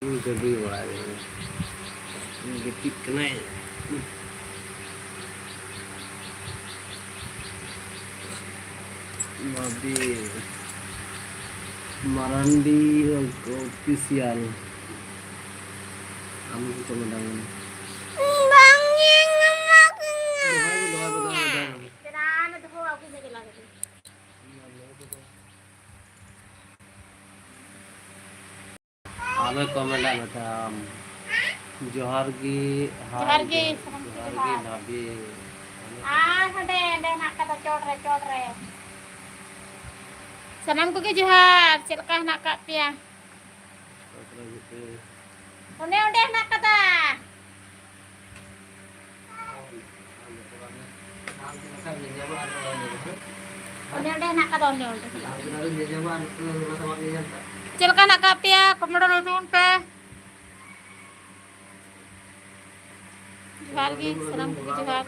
gabi wala gitik kena mabi marandi official kamu cuma हमें comment आना था जोहार की जोहार की भाभी हडे nak kata codre sanam ko ke johar chilka nak kak pia onde nak kata onde nak kata onde chilka nak kak pia komodo nonton pe johar ki sanam ko ke johar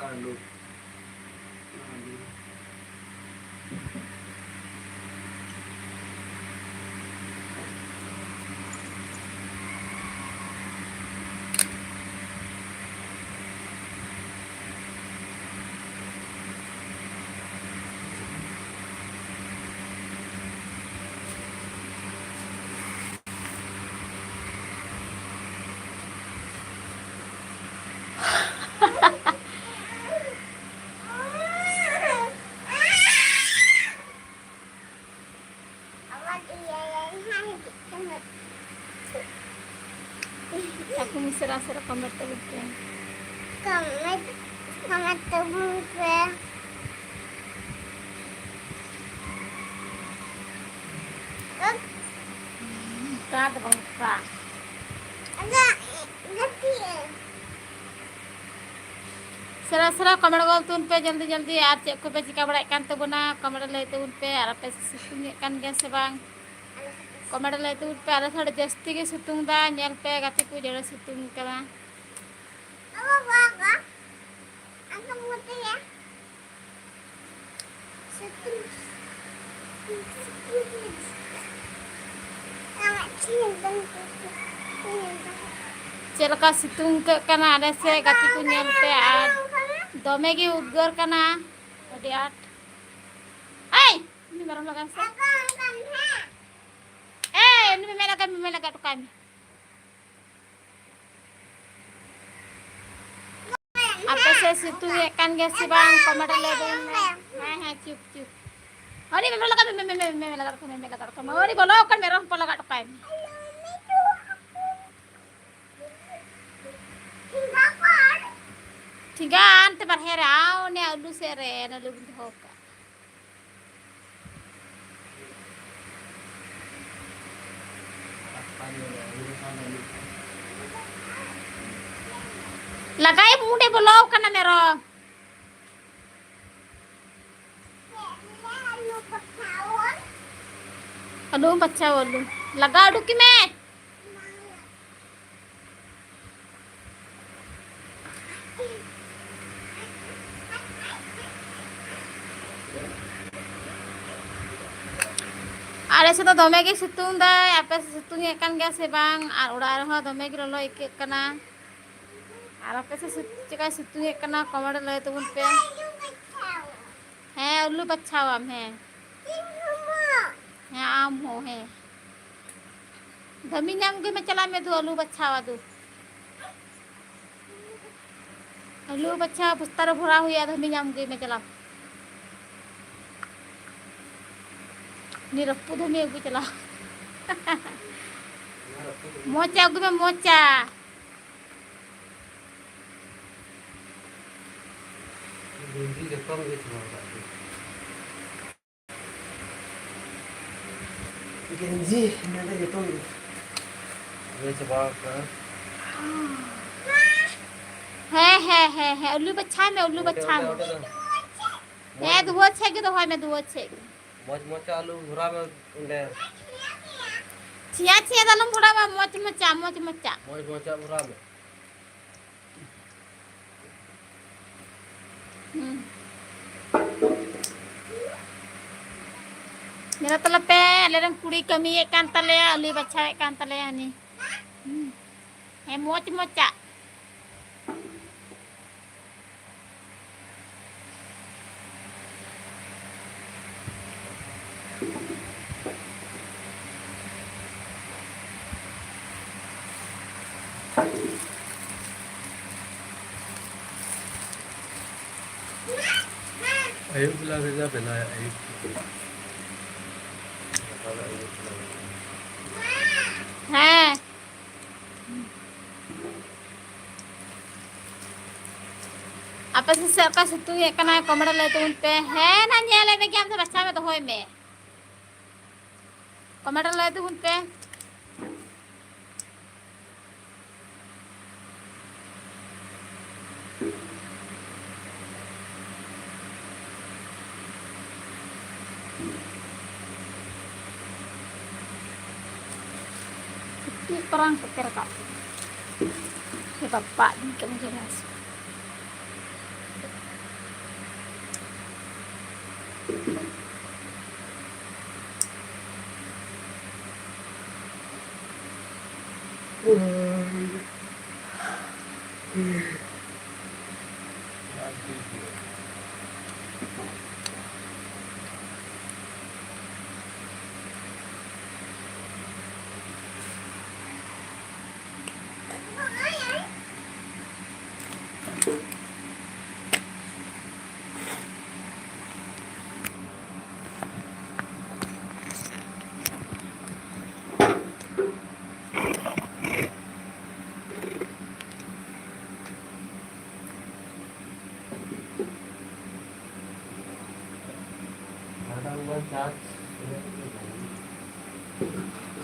aku mesra-mesra kamar terbuka. Kamar terbuka. Enggak terbuka. Enggak सरा comment गोल तुन पे जल्दी जल्दी और check को पे चिका बड़ा कान तबना comment ले तुन पे और पे सितुंग कान गया से बांग कमेंट ले तुन पे और थोड़ा जस्ती के सितुंग दा नेल पे गाती को जड़ा सितुंग करा बाबा अंक मोटे या सितुंग चलका सितुंग कना आले से गाती को नेल पे और दोमे की उद्गार कना अड़ी आठ ऐ ini baru lagan sa ini me lagak to kami apa se situ kan ge si bang komedo le dun ha chup chup hari me lagak to mari bolo kan merong po lagak to kami Tigaan te barherao ne alu sere na lubun hoka लगाई मुंडे बोलो कना मेरो alu बच्चा बोलू लगा डुकी में आले से तो दमे के सितुंग दा आपे सितुंग एकान गया से बांग और उड़ा रहा दमे के लो एक कना और आपे से चिका सितुंग कना कमड़ ले तो उन पे है उल्लू बच्चा आम है आम हो है धमी नाम के में चला में दो उल्लू बच्चा वा दो उल्लू बच्चा पुस्तर भरा हुआ धमी नाम के में चला निरप्पु धमी अगु चला मोचा अगु में mocha Genji, mana jatuh? Ini coba ke. है उल्लू बच्चा में उल्लू बच्चा में है दुआ छे के तो है में दुआ छे मोच मोच आलू भुरा में उंडे छिया दालम भुरा में मोच मोचा भुरा में मेरा तलब पे लेरम कुड़ी कमी एक कान तले अली बच्चा एक कान तले Honey Moch-mocha. Ayun pala rin na pala ayun. Heh. Apa sih siapa situ ya kena kamera le tuh pe he na nyele be game se bachcha me to hoy me kamera le tuh pe ini perang petir kak si bapak di kamu jelas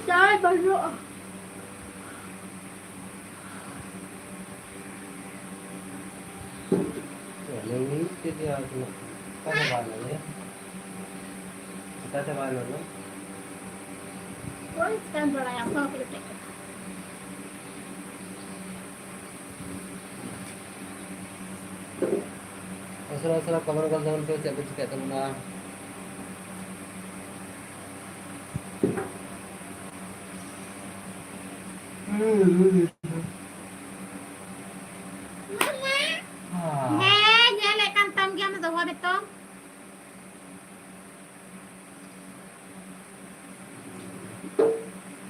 Sai baru Ini dia aku kita tebalan ya. Kita tebalan ya. Woi sekarang berapa yang kau pilih Asal-asal kamar zaman tu siapa cakap tu na. Heh nyele kan tam game to hoy beto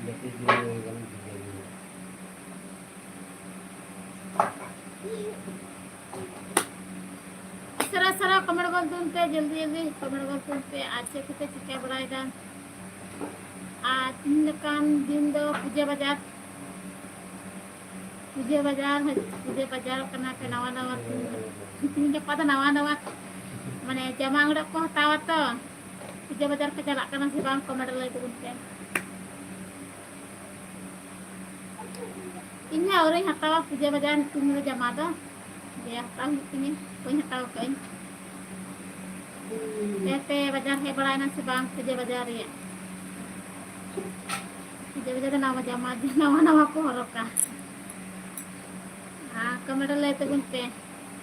Jadi dia kan सरा कमर गोल तुम पे जल्दी जल्दी कमर गोल तुम पे आज से कितने चिके बढ़ाएगा आज दिन दो पूजा बाजार करना पे नवा नवा तीन के पता नवा माने जमा उड़क को हटावा तो पूजा बाजार पे चला करना से बांग कमर ले तुम पे इन्हें और हटावा पूजा बाजार तुम जमा दो dia tahu ini punya tahu kan Tete bajar he balai nasi bang kerja bajar ya kerja bajar nama jama nama ko horoka kamera le te gunte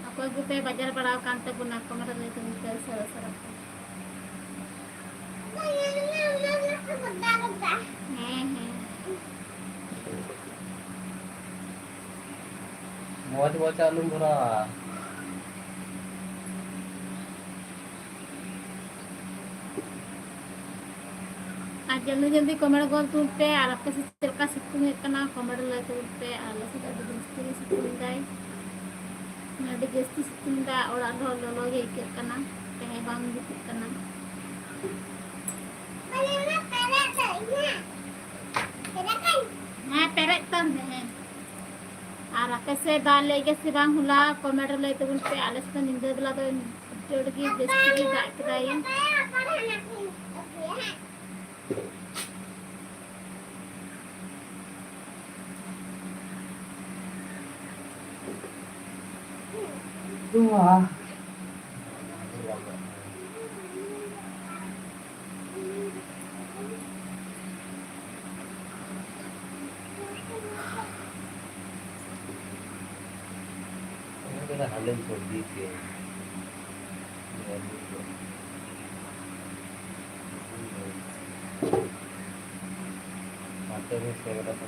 aku pe bajar bada kan te guna kamera le te gunte sara sara Mau baca alum pura. आज जल्दी जल्दी कमर गोल तुलते और आपके से चलका सितुंग इतना कमर ले तुलते और लसे का दिस्ती सितुंग दाई मैं दिस्ती सितुंग दा और आलो लो ये के कना कहे बांग दिख कना हाँ पेरेट तन है और आपके से दाल ले के से बांग हुला कमर ले तुलते आलस तो निंदे दिला तो जोड़ की दिस्ती की दाई दाई Dua. Ini kita halin sedih ya. Mata ni saya kata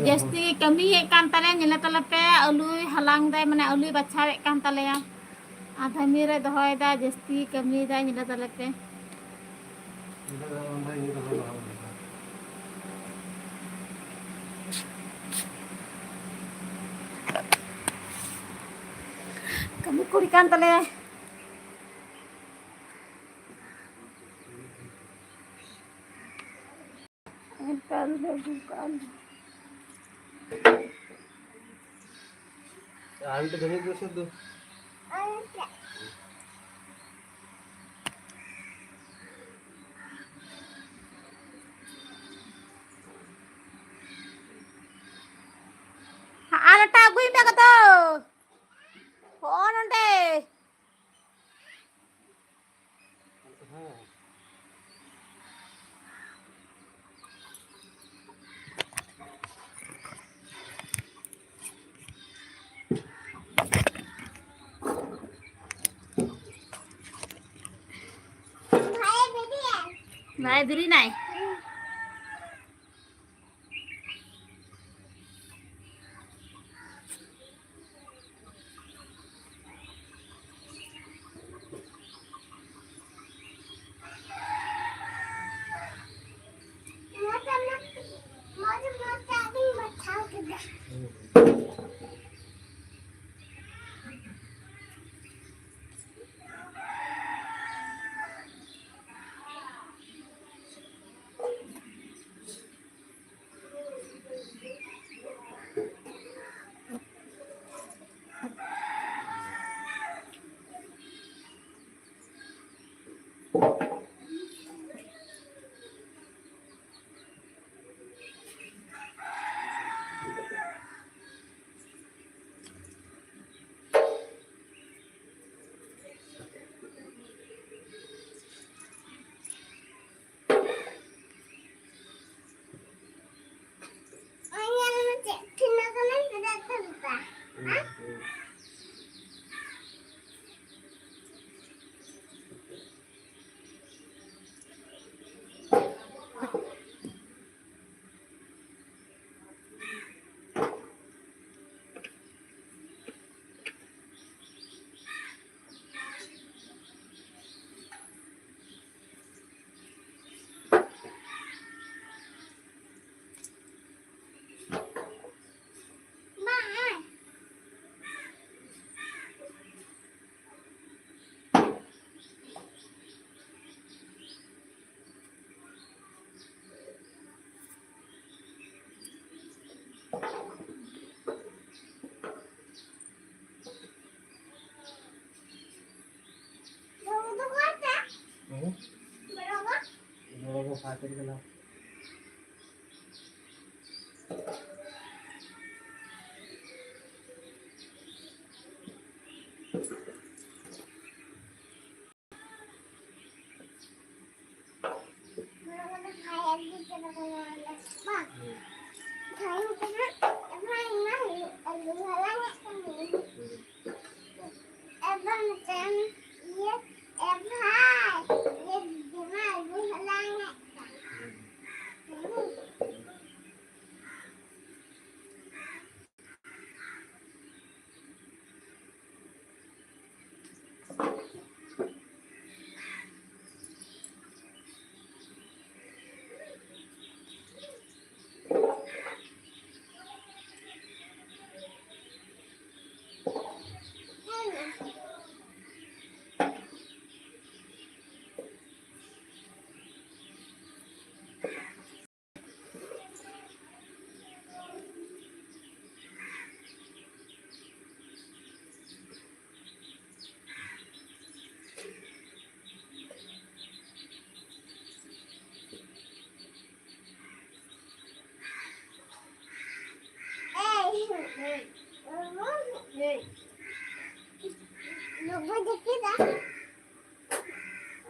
Jasti kami kan talian nyela talape alui halang dai mana alui bacawe kan talia adha mire dohoi da jasti kami da nyela talape kami kuri kan talia entar bukan aunty धनी दो से दो anak tak gue mbak kata phone ante Này đi này.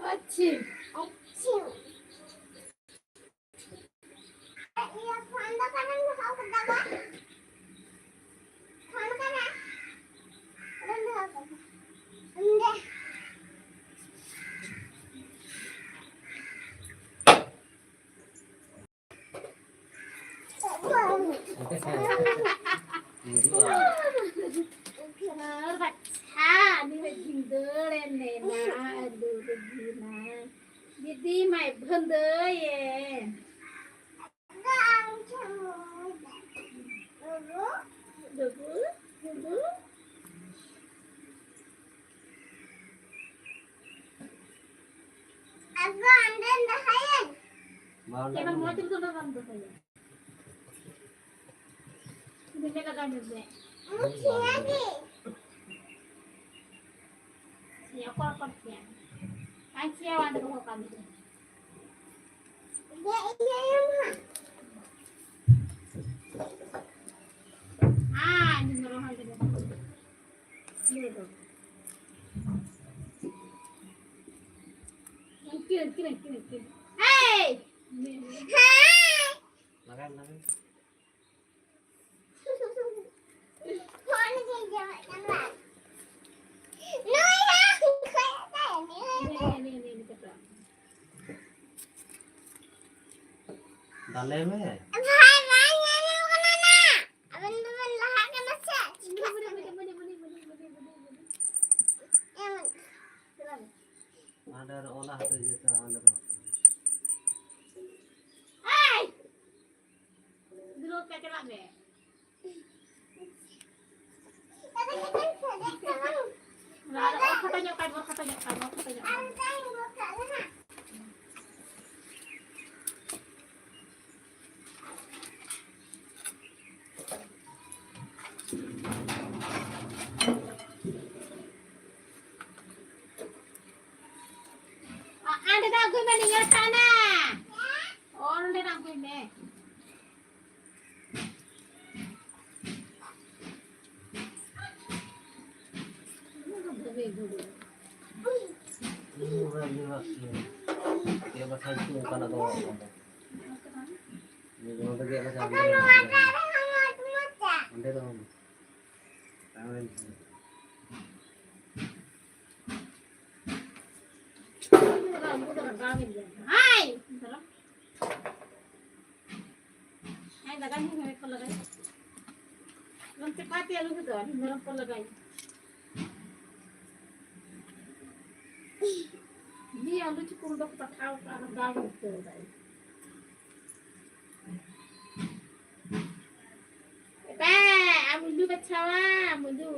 अच्छी didi mày hơn tới được mau itu tuh kan tuh saya ini kita kan juga ya apa ya anh treo ăn được không cần nhưng mà nó hay được được kia hey Makan. Dalam eh. Ada olah tu je tu ada. hey dulu pakai lagi katanya ada dah gue meninggal sana oh nanti nak gue nih Dia pasal tu kan ada orang. Ni orang tu dia pasal. Ande tu. Tahu. hai hai dagan ni mere ko lagai lam cepat ya lu gitu ni mere ko lagai ni alu cukup dok tak tahu kalau gaul tu dai amundu bacawa amundu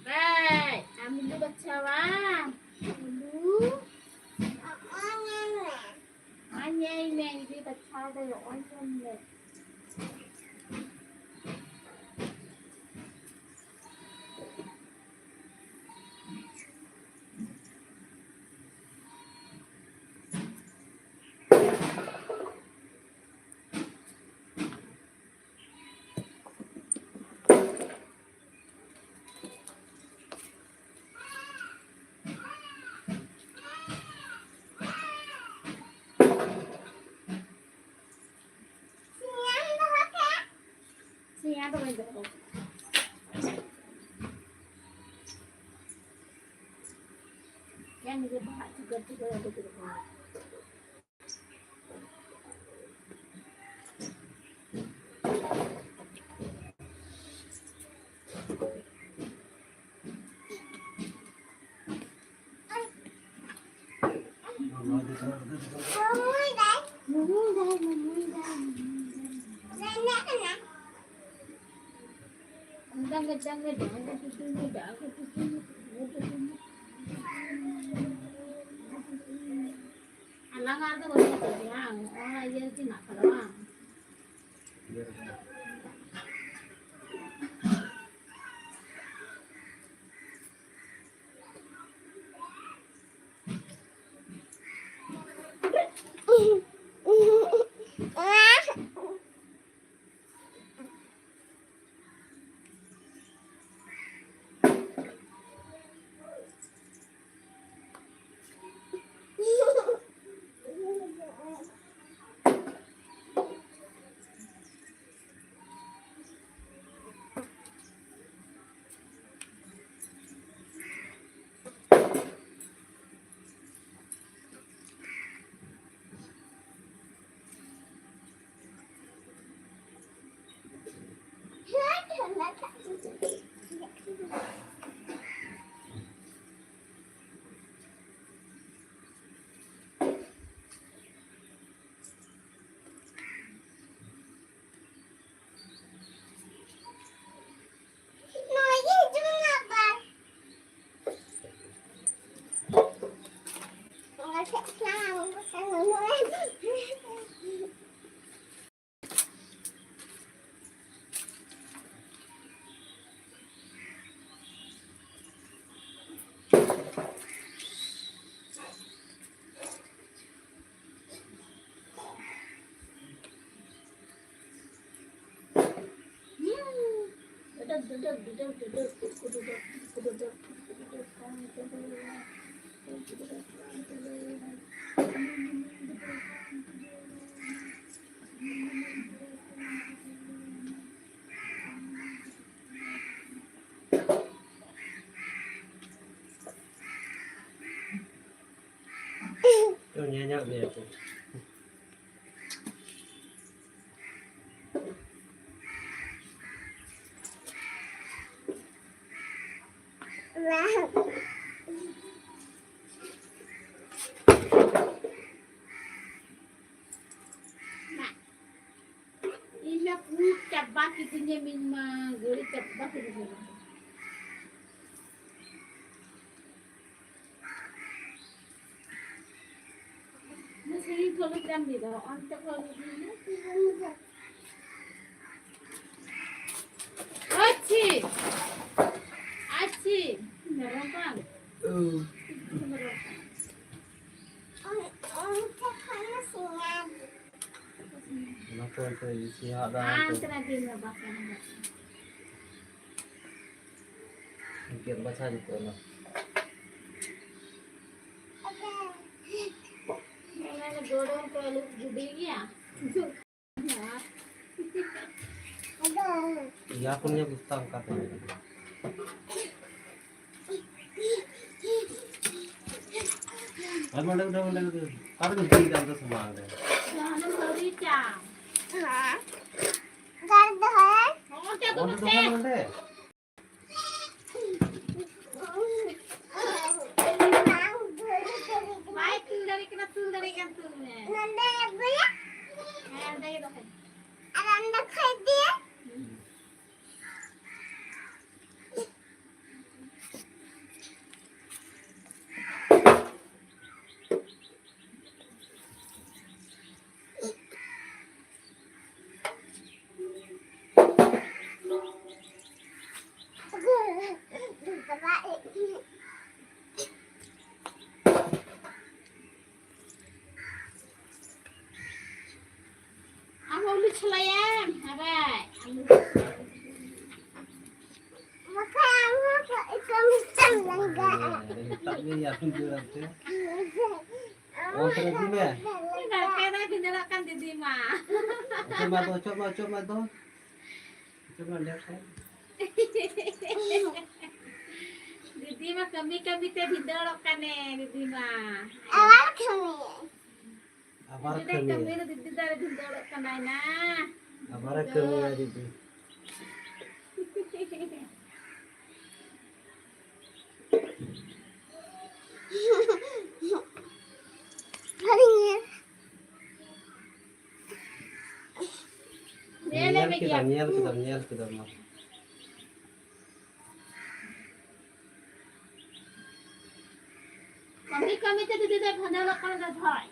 Hey, amundu bacawa amundu anh đi bacawa đây rồi anh không được Siapa yang berapa? Yang juga bahas juga ada di rumah. Alang ada orang yang orang aja sih nak kalau Tuh nyenyak dia tuh. Ini aku cabak itunya minma, gori cabak itu. Masih kalau jam ni dah, antar kalau ni. Aci, aci, nerangkan. Kenapa itu isi ada tu? Antar nanti nerangkan. Mungkin baca itu lah. मैंने गोड़ों को गुडी गया Ya punya Gustang katanya. udah. Kalau ganti kan tuh semua ada. jangan beri cang oh क्या Oh, बोलते tuh kan ada. baik tuh dari kan tuh ada itu aku udah celayam apa Tapi ya pun juga tu. Oh, terus ni. tidak kena tindakan di Dima Coba tu. Coba lihat saya. di Dima kami teh didorokkan di Dima Abar tidak kami. kami tidak didorokkan nah Abar kami aja tu. Nyel kita mah. kami teh tidak didorokkan dah thoi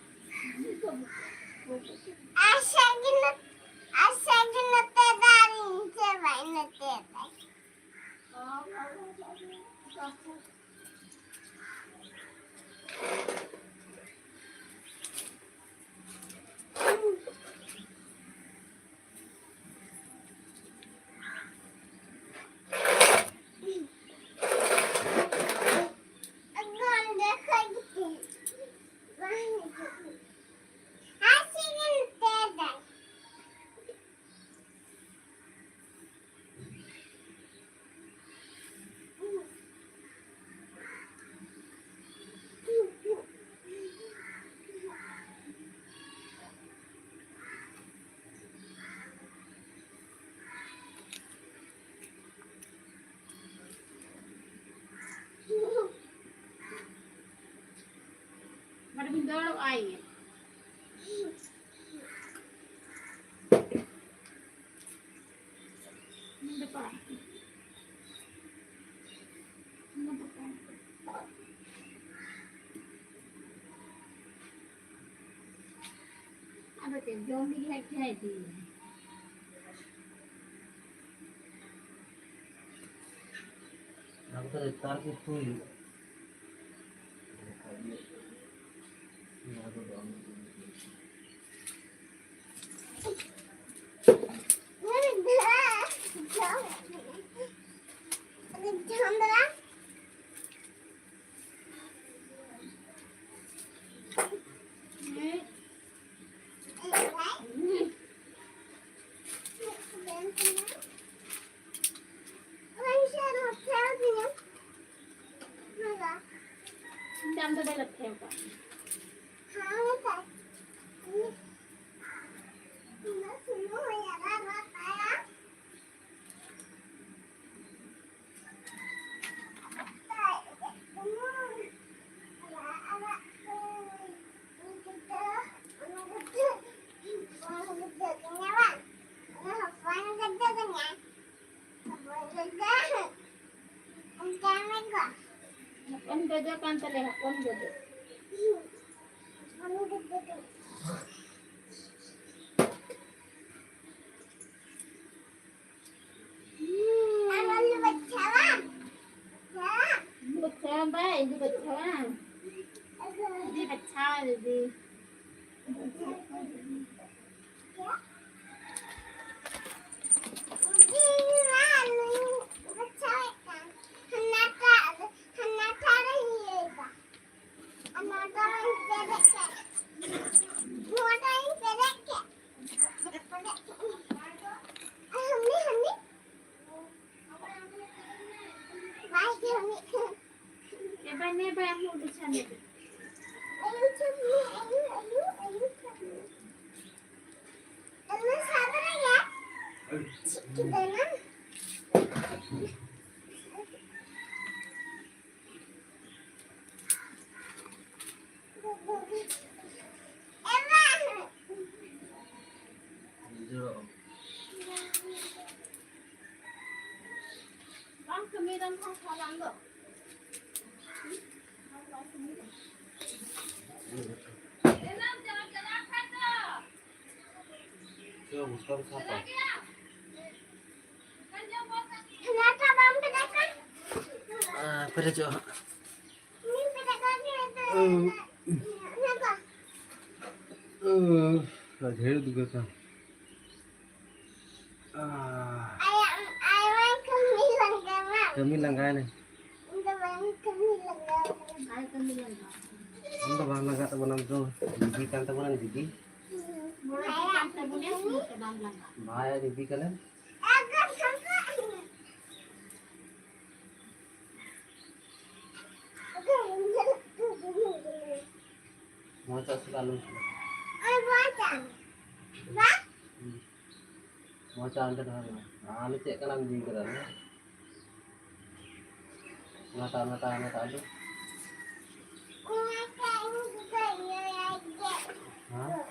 dor ai depan ada ke jom di hai di aku tuh tarik itu ini aku doang jam tu dah lepas apa kon jojo kan terlihat kon jojo bacaan baik itu bacaan ini bacaan jadi Neba yang mau dicari. Bang kemiran kau salam dong. bukan siapa Kenapa bang pedagang? pada johar Ini pedagangnya itu. Kenapa? ढेर दुखत था Ayam kami लंगा नहीं Udah bang kami langgar. Ayam kami langgar. हम तो बाहर लगा तो बनम तो दीदी kan तो बनम दीदी Ayam kami langgar. भाई दीदी कने Agak sampai. mau cak selalu Baca. Bang? mau cak anda dah anu cek kan di keran nata aduh Mereka ini juga aja. hah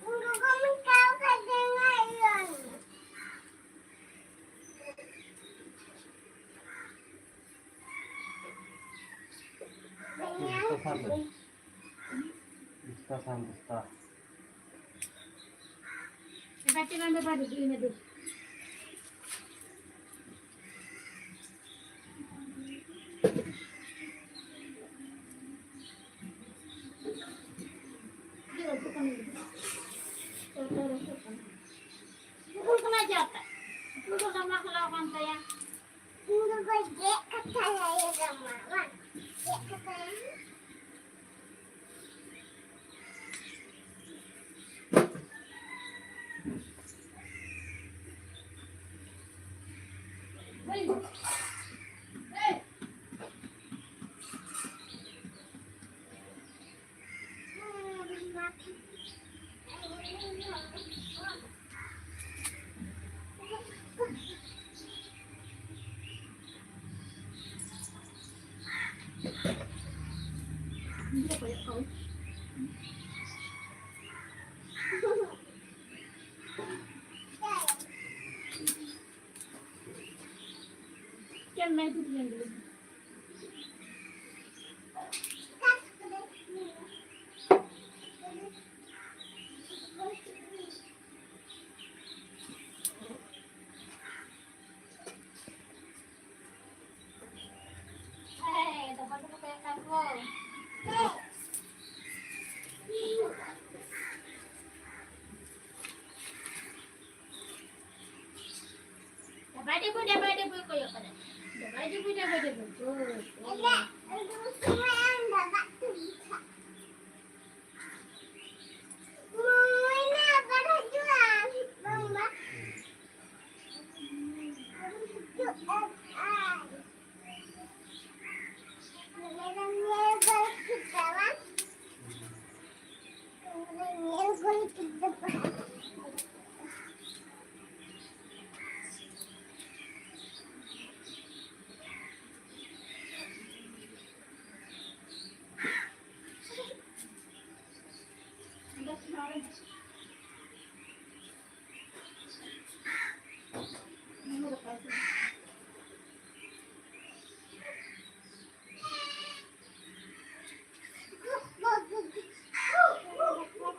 Untuk kami tahu kedengaran. Mustafa Baca nama baru ini dulu. Dulu kena jatah. Dulu sama kelawan saya. Dulu baca kata saya sama kan. Kata Dapat dia koyo pada. Dapat dia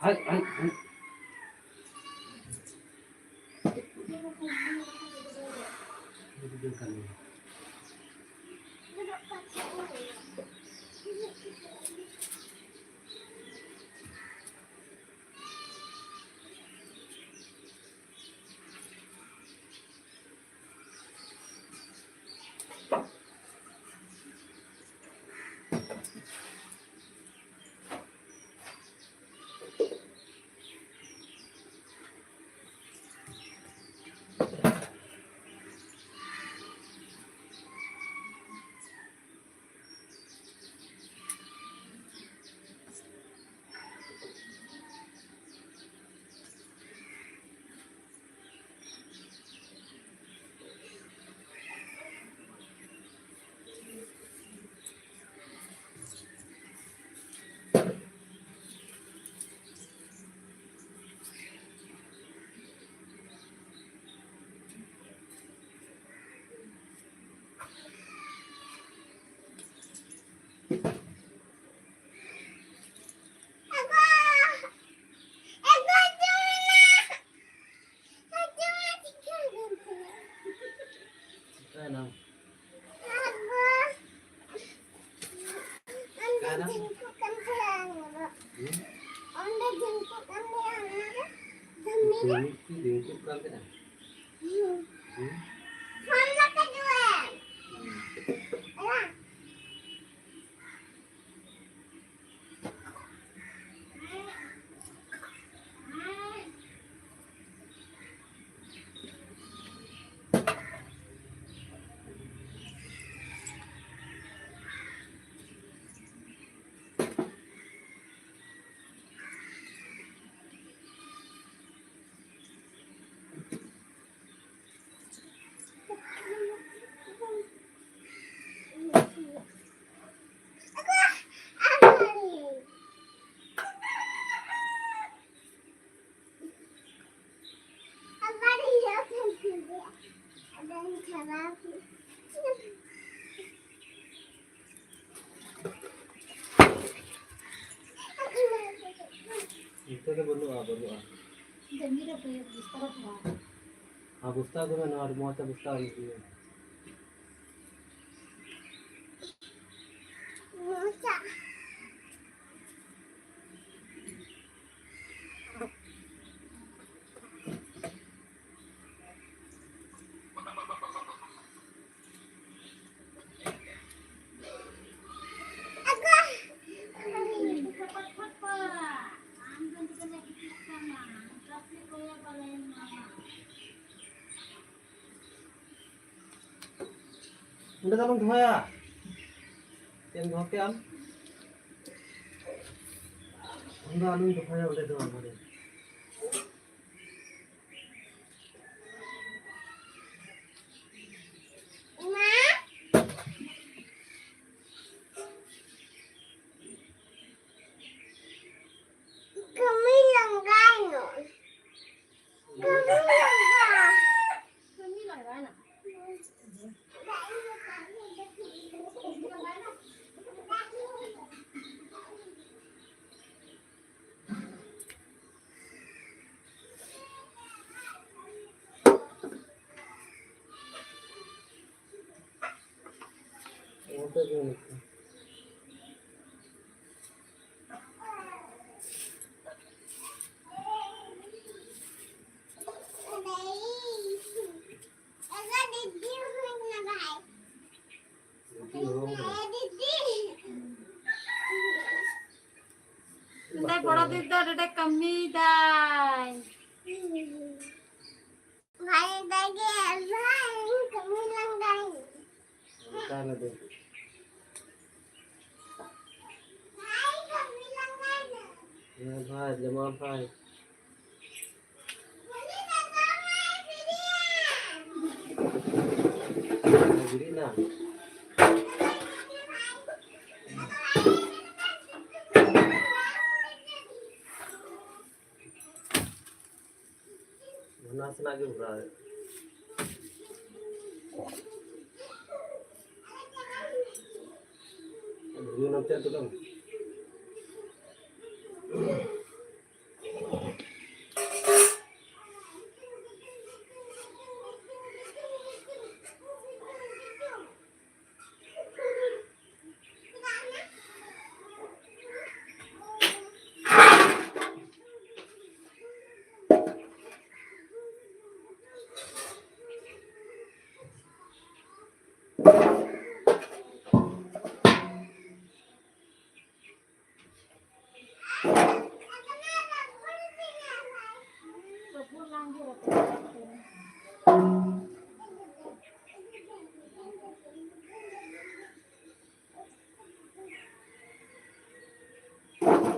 Ay, ay, ay. Dudukkan ni. Kanan. Kanan. Dijungkukkan kan? Itu ada berdoa. Busta tu mana ada muat busta itu. Udah tolong dua ya. Yang dua kan? Enggak, anu dua ya udah dua boleh. Tidak boro tidak ada kami dai. Hai lagi, hai kami lang dai. Bukan itu. Hai kami lang dai. Ya, Pak, jemaah Pak. Jadi nah. Mana senang juga. Beri nanti itu kan.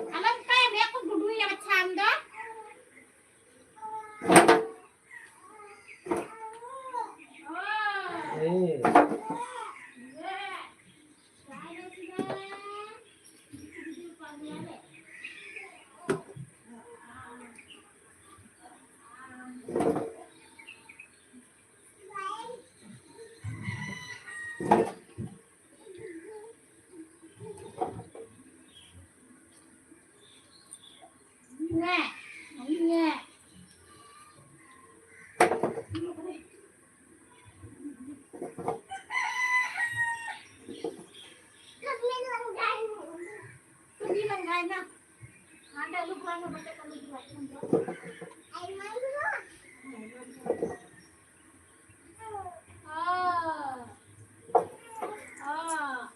Alam kaya dia aku duduk yang canda. Nè, nè. Pergi langgai nak. Ada lu kurang baca kalau buat. Ai mai dulu. Oh. Oh.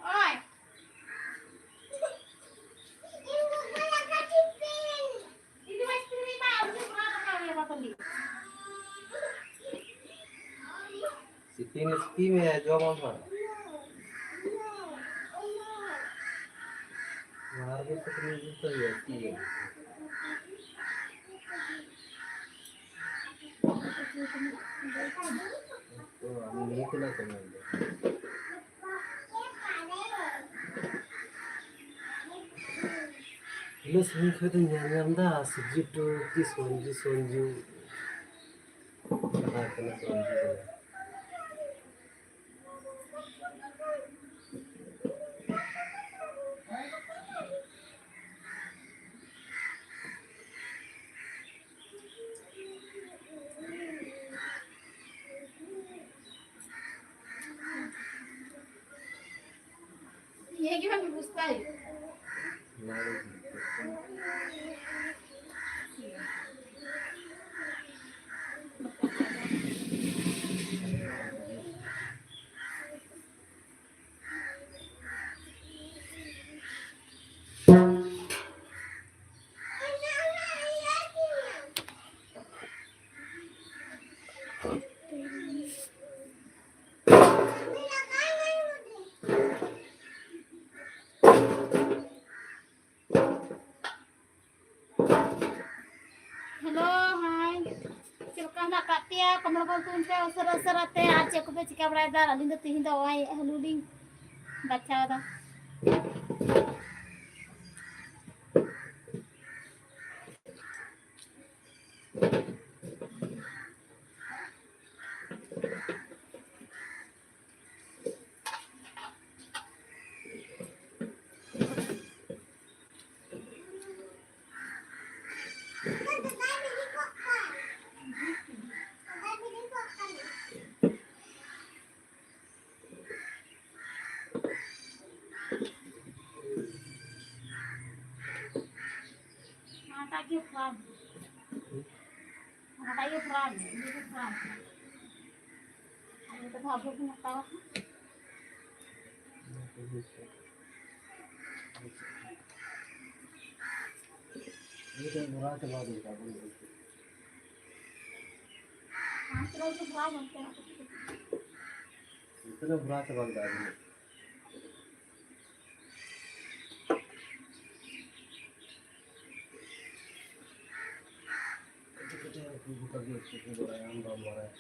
Oi. Ini mas terima, udah pernah kali ya Pak Li. Sitting है जो मामा बाहर भी तो रहती है तो हम नहीं खिला करेंगे lu sering kau nyam dah sejip tu di sonju kena sonju ये gimana busta ya? Hello, hai. Silakan nak Kak Tia, kamu bantuin saya usara-usara teh aja aku baca kabar ada lalu nanti hinda wai haluling baca dah. Tayo from. Tayo from. Dito from. Ano ito habog na tao? ये तो बुरा से बात होता है हाँ चलो तो बुरा बनते हैं इतना बुरा से बात कर रही है कभी उसको बुलाया हम बाल मारा है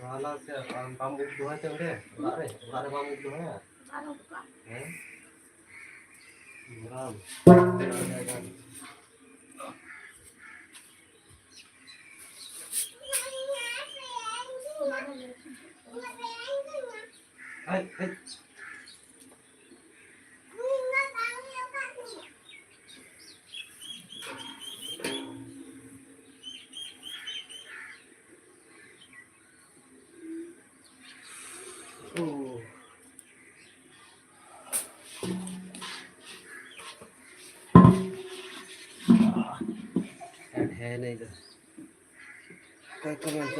Rala se pamuk dua tu deh, ular pamuk dua ya. Ram. Hai. है नहीं तो क्या comment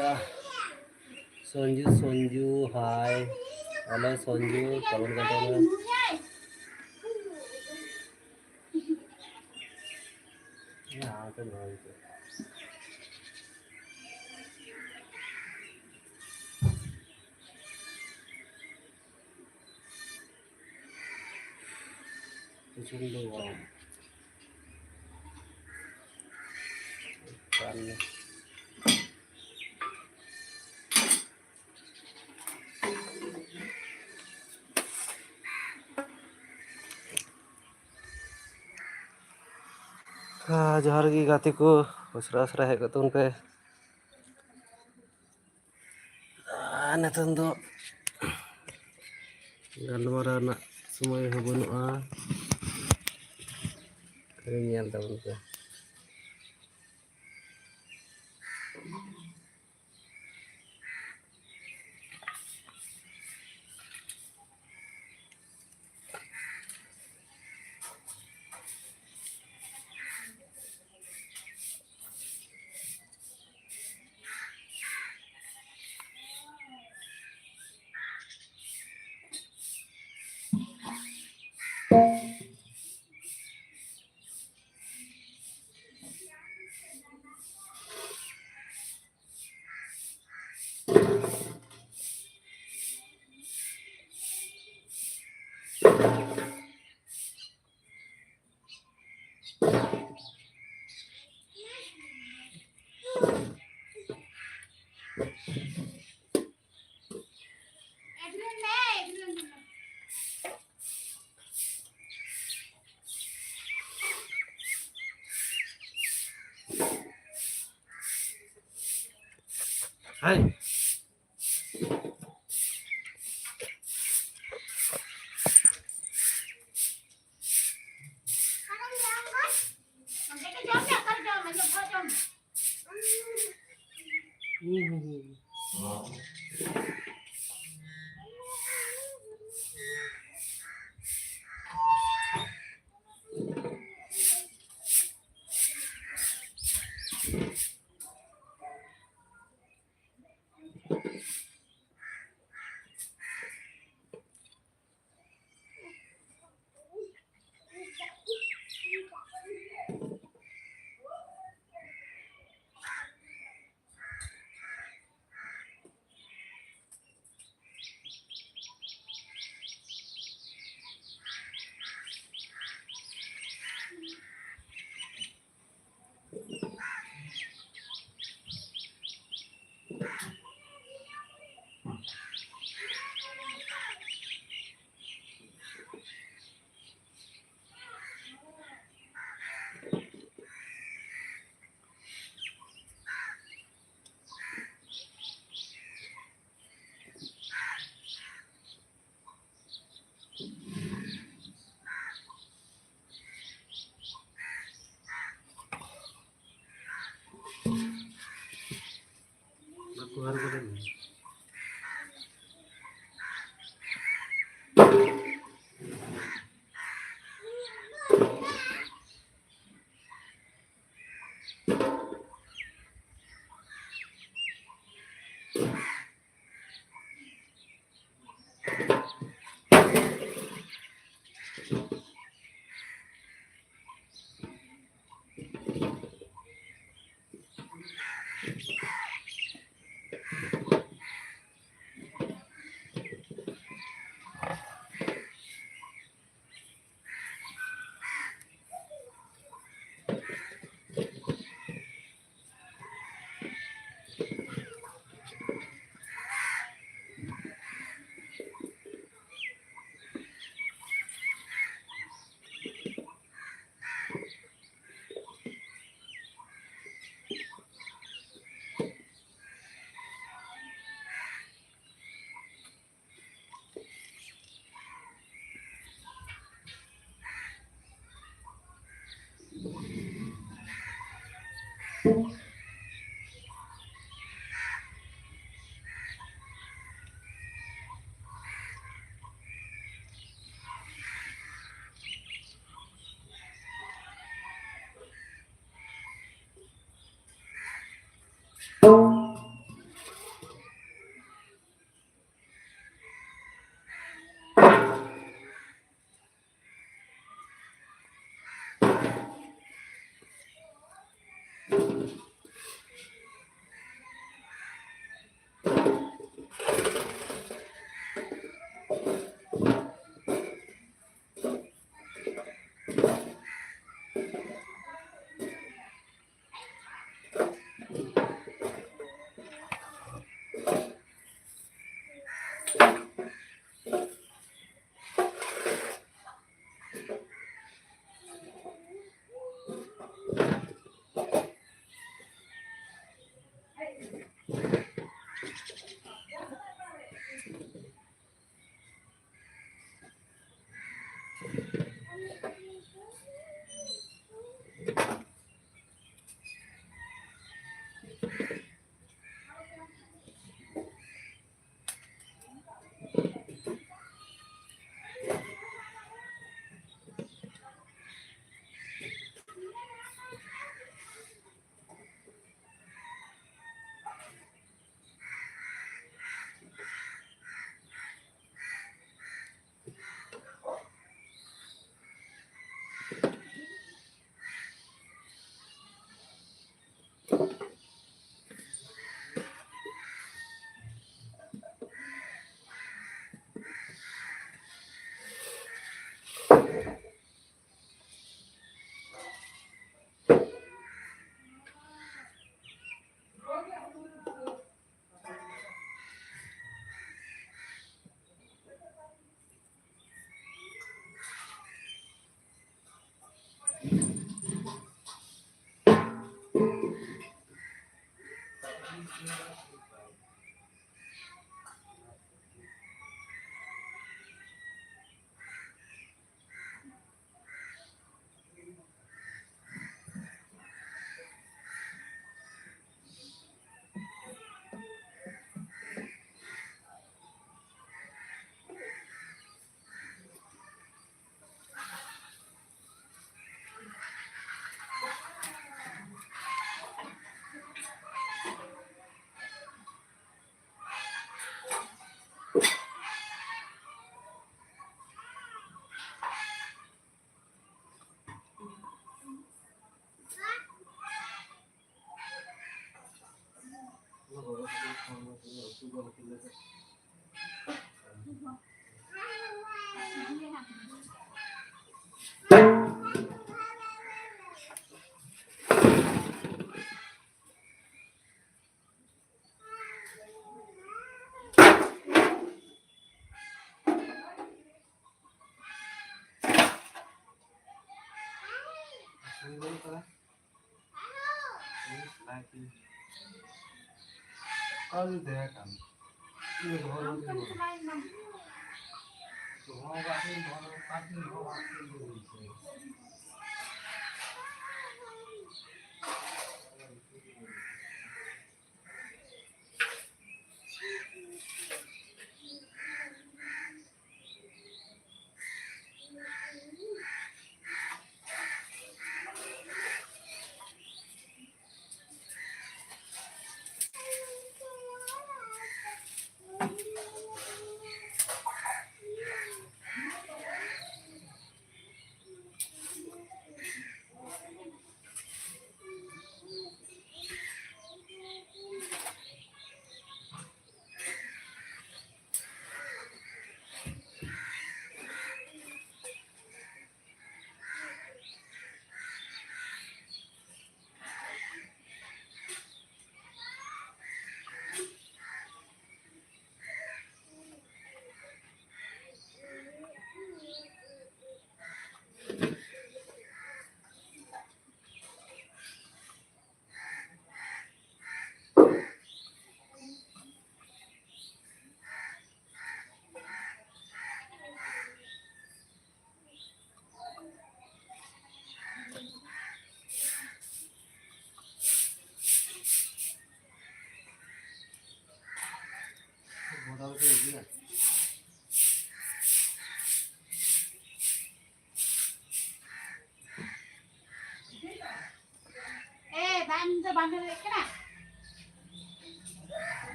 Sanju hi hello Sanju comment करते हैं यहाँ तो नहीं कुछ भी नहीं हुआ जोहार गी गाते को उसरा उसरा हेज कतन पे नतन दो गलमारा ना समय हो बनुआ nyel tabun pe hai aku harus ada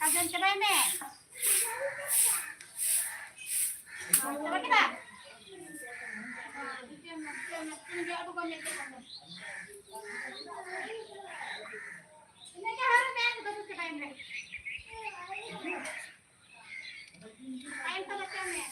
Kajian cerai nih. Coba kita. Ini kan harus yang betul cerai nih. Ayo kita cerai.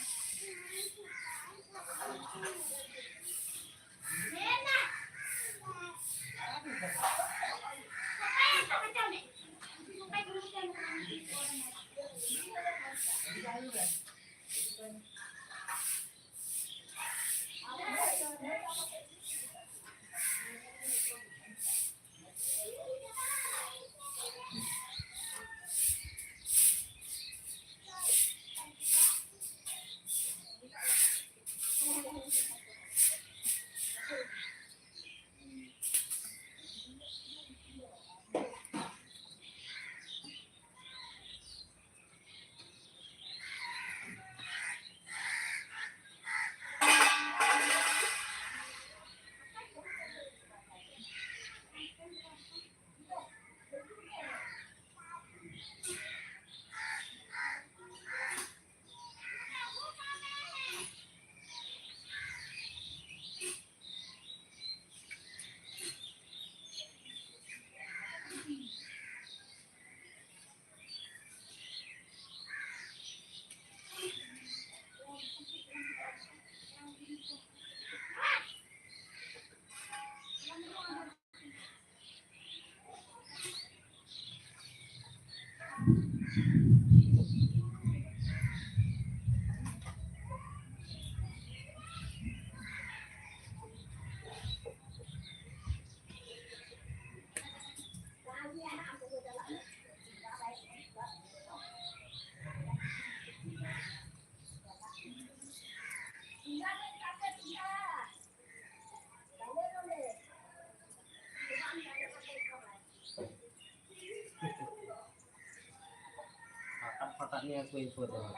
kakaknya aku info tuh.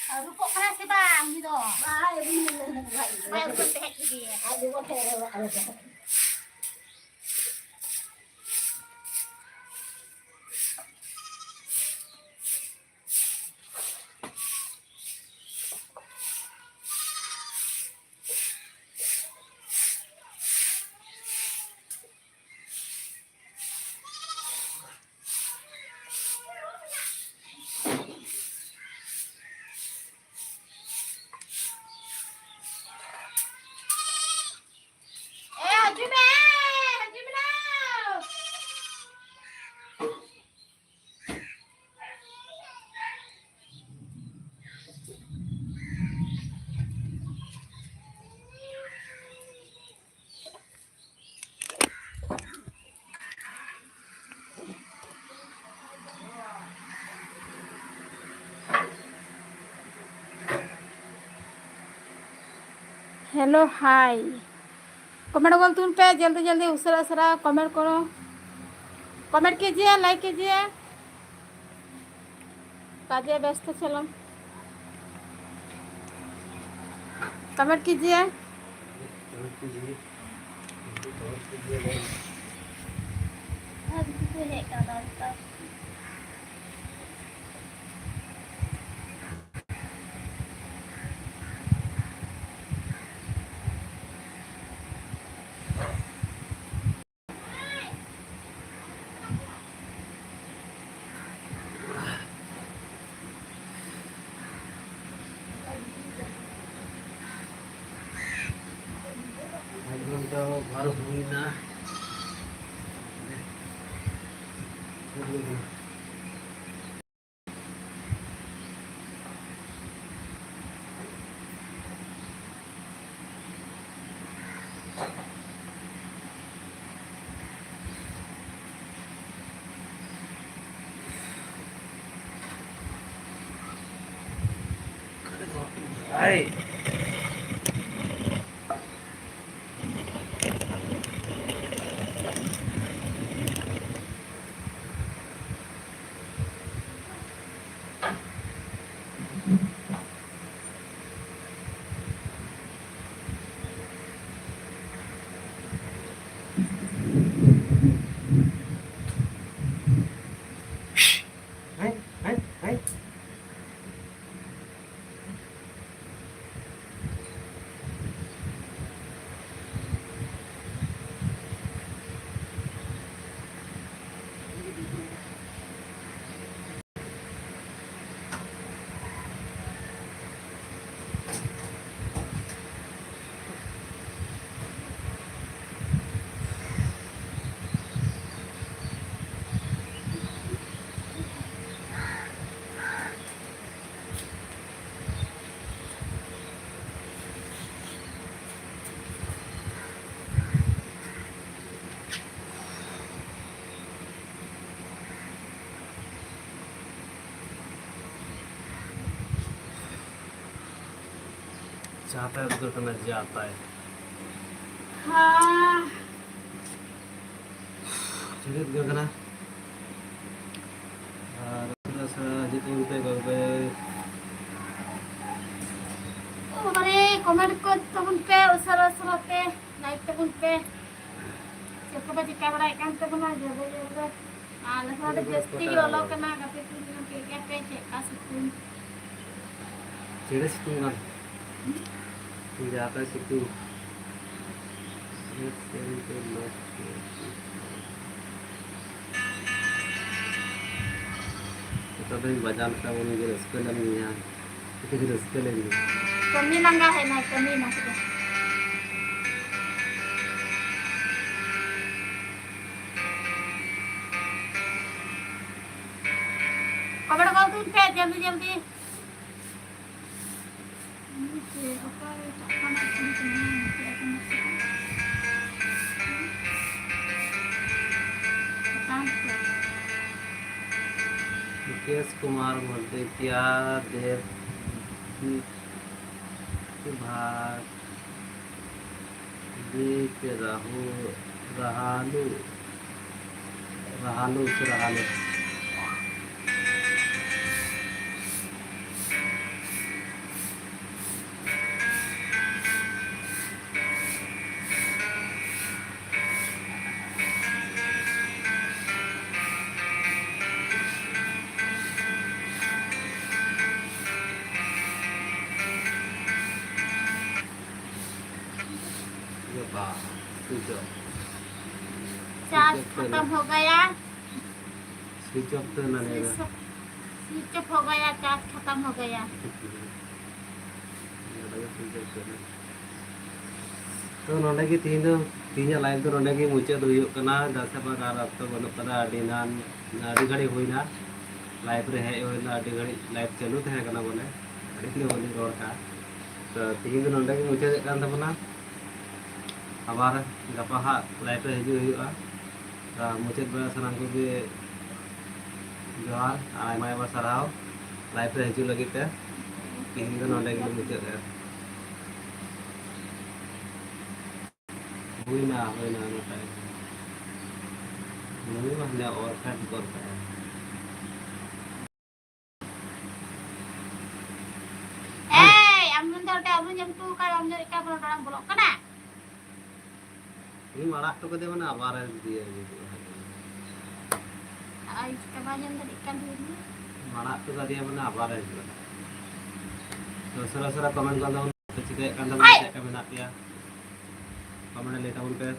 Rupok kana si Bang gitu. Bayar kontek dia. Hello hi comment बोल तुम पे जल्दी जल्दी उसरा उसरा comment करो comment कीजिए like कीजिए काजे व्यस्त चलो कमेंट कीजिए baru Buina. Hai. Hai. जाता है तो करना जाता है हाँ Sulit gak kena? Rasa jitu pe gak हमारे कमेंट को तबुन पे उसरा उसरा पे लाइक तबुन पे चेक पे चिका बड़ा इकान तबुन जो जो आले सारे जस्ती लोलो कना गपे तुम के क्या पे चेक का सुकून Ciri situ kan? Tidak apa situ. Kita tuh baca kita mau ngejel sekolah nih ya. Kita ngejel sekolah nih. कमी लंगा है ना कमी ना कमेंट को तुम पे जल्दी जल्दी मुकेश कुमार मध्य क्या देव भाग देख रहालू रहालू से रहालू चार्ज खत्म हो गया स्विच ऑफ तो ना रहेगा स्विच ऑफ हो गया चार्ज खत्म हो गया तो नोंडे की तीन लाइन तो नोंडे की मुझे तो यो करना दस बार अब तो बनो करा डिनान अड़ी घड़ी हुई ना लाइव रे है ना अड़ी घड़ी लाइव चालू थे करना बोले अड़ी के बोले रोड का तो तीन तो नोंडे की मुझे kan तबना abar gapa ha live रे हिजु हुआ मुझे बड़ा सनाम को भी जोहार आयमा आयमा सराव लाइव रे हिजु लगी ते तीन दिन नोंडे की मुझे हुई ना नोटाई मुझे मतलब और फैट करता है Abang jam tu kalau ambil ikan orang bolok kena. Ini malah tuh kede mana abar dia gitu. Ay, kabayan tadi ikan dulu. Malah tuh kede mana abar gitu. Terus sera komen kan tahun kecil kan tahun saya kami nak ya. Komen le tahun ke.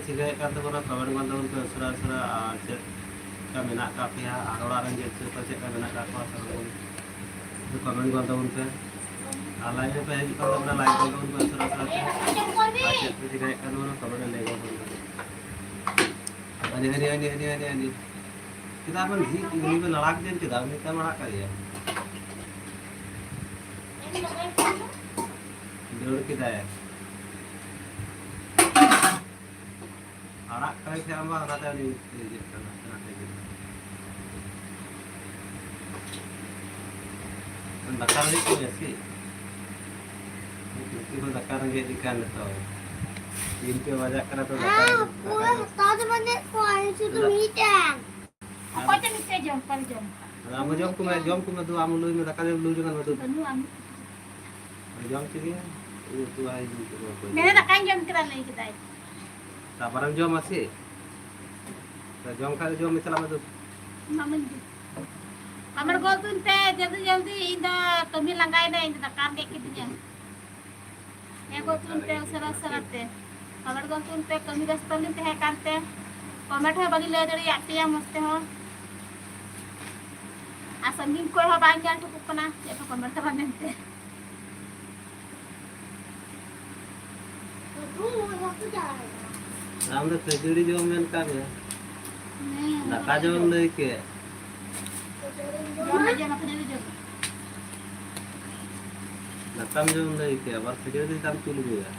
चिकाय kan tuh orang kawan kawan tahun ke sera cek kami nak kafe ya orang yang cek kami nak kafe sarung itu kawan kawan tahun ke alai पे है kalau अपना like tahun ke sera cek tuh चिकाय kan orang kawan yang lego ini kita apa sih ini पे लड़ाक दिन kita ini kita लड़ाक kali ya जोड़ kita ya arak kali siapa kata ni kena gitu. Dakar itu ya sih. Itu dakar nggak ikan itu. Ini pe wajah kena tuh dakar. Tahu mana kau itu meeting. Apa tu meeting jom. Kamu jom tuh amu lu dakar lu jangan tuh. Jom sini. Itu aja itu. Mana dakar jom kita lagi kita. Barang jom masih. Jom kali jom misalnya tu. Amar ko tun te जल्दी इंदा तुम्ही लंगाई ना इंदा काम के कितने ये को तun te सरा ते amar ko tun te कमी दस्तल ते है कांते कमेंट है बगी ले जड़ी आती है मस्त हो असंगीन कोई हो बांग जान ठुक कना ये तो कमेंट बनते हम तो खजूरी जो मेन का है दाका जो ले के jangan apa jadi jom. Natam jom lagi ke, abar kerja di tam tulu juga.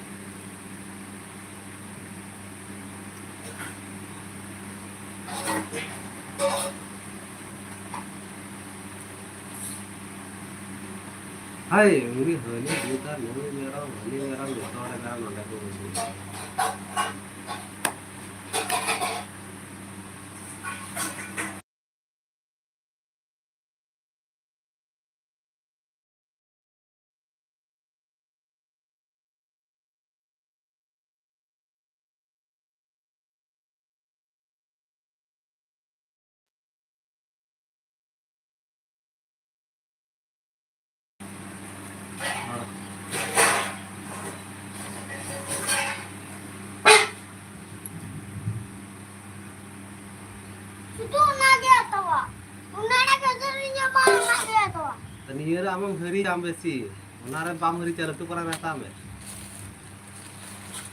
Hai, ini kita nunggu merah gitu orang orang nolak tuh. Itu nage atau apa? Unara kerjanya malah nage atau apa? Tani year amam hari jam besi, unara bam hari calo tuh pernah nata me.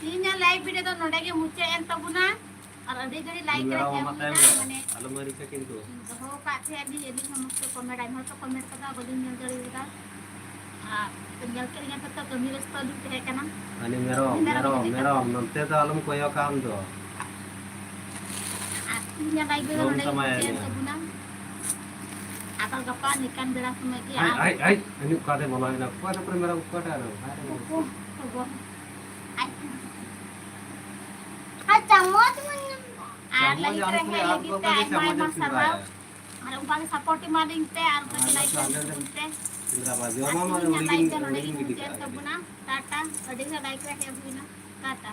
Ini live video tuh nodege muncul entah guna. Ada gari live Merah kerja mata me, mana? alam hari cekin tuh. Oh pak saya di sama komen ada mau komen kata boleh nyal dari kita. Tinggal keringan tetap kami resto di kanan. Ani merah, nanti tuh alam koyo kam tuh. Artinya live video nodege muncul entah guna. Atau kapan ikan beras semaki. Ay, ini kade bola ini, kade primera kade ada. Chamot man. Chamot Lagi yang kira itu lagi aku teh kan ay chamot masarap. yang Ada umpang support mading teh ar ka lagi teh. Indra baju mama Artinya live video uringin nodege gitu. muncul entah guna. Tata, ada like ya buna. Tata.